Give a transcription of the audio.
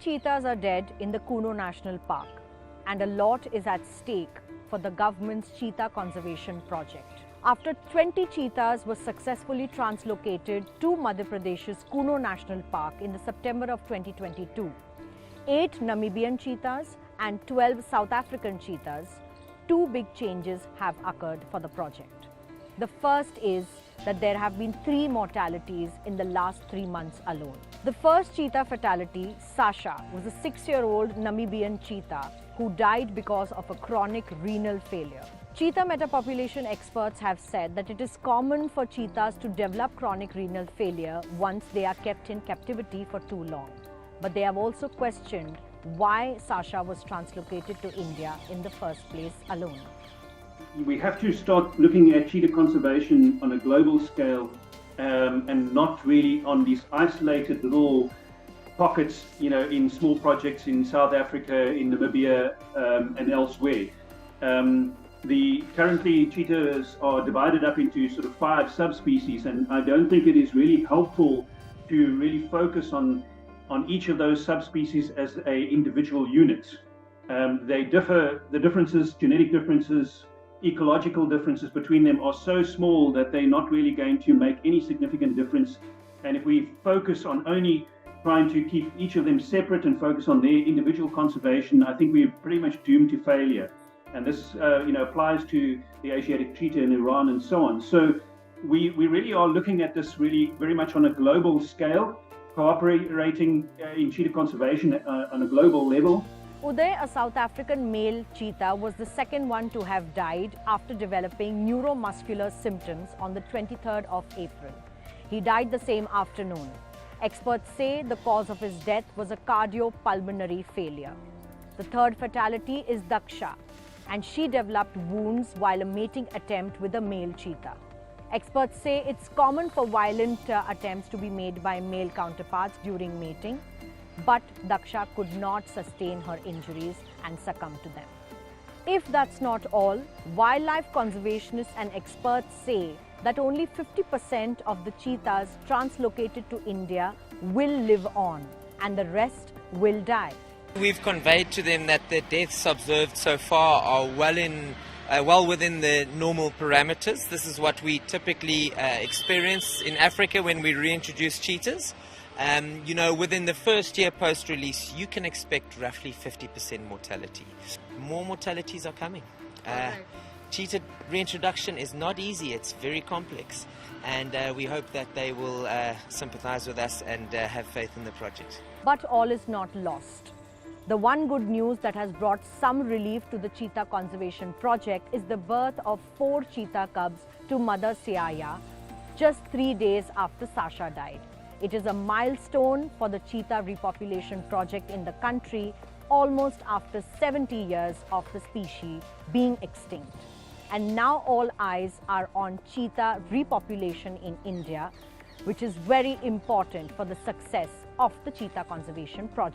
cheetahs are dead in the Kuno National Park, and a lot is at stake for the government's cheetah conservation project. After 20 cheetahs were successfully translocated to Madhya Pradesh's Kuno National Park in the September of 2022, 8 Namibian cheetahs and 12 South African cheetahs, 2 big changes have occurred for the project. The first is that there have been 3 mortalities in the last 3 months alone. The first cheetah fatality, Sasha, was a 6-year-old Namibian cheetah who died because of a chronic renal failure. Cheetah metapopulation experts have said that it is common for cheetahs to develop chronic renal failure once they are kept in captivity for too long. But they have also questioned why Sasha was translocated to India in the first place alone. We have to start looking at cheetah conservation on a global scale and not really on these isolated little pockets, in small projects in South Africa, in Namibia, and elsewhere. Currently, cheetahs are divided up into sort of 5 subspecies, and I don't think it is really helpful to really focus on each of those subspecies as a individual unit. They differ, the differences, genetic differences, ecological differences between them are so small that they're not really going to make any significant difference. And if we focus on only trying to keep each of them separate and focus on their individual conservation, I think we're pretty much doomed to failure. And this applies to the Asiatic cheetah in Iran and so on. So we really are looking at this really very much on a global scale, cooperating in cheetah conservation on a global level. Uday, a South African male cheetah, was the second one to have died after developing neuromuscular symptoms on the 23rd of April. He died the same afternoon. Experts say the cause of his death was a cardiopulmonary failure. The third fatality is Daksha, and she developed wounds while a mating attempt with a male cheetah. Experts say it's common for violent attempts to be made by male counterparts during mating, but Daksha could not sustain her injuries and succumb to them. If that's not all, wildlife conservationists and experts say that only 50% of the cheetahs translocated to India will live on and the rest will die. We've conveyed to them that the deaths observed so far are well within the normal parameters. This is what we typically experience in Africa when we reintroduce cheetahs. Within the first year post-release, you can expect roughly 50% mortality. More mortalities are coming. Cheetah reintroduction is not easy, it's very complex. And we hope that they will sympathize with us and have faith in the project. But all is not lost. The one good news that has brought some relief to the cheetah conservation project is the birth of 4 cheetah cubs to mother Siaya just 3 days after Sasha died. It is a milestone for the cheetah repopulation project in the country, almost after 70 years of the species being extinct. And now all eyes are on cheetah repopulation in India, which is very important for the success of the cheetah conservation project.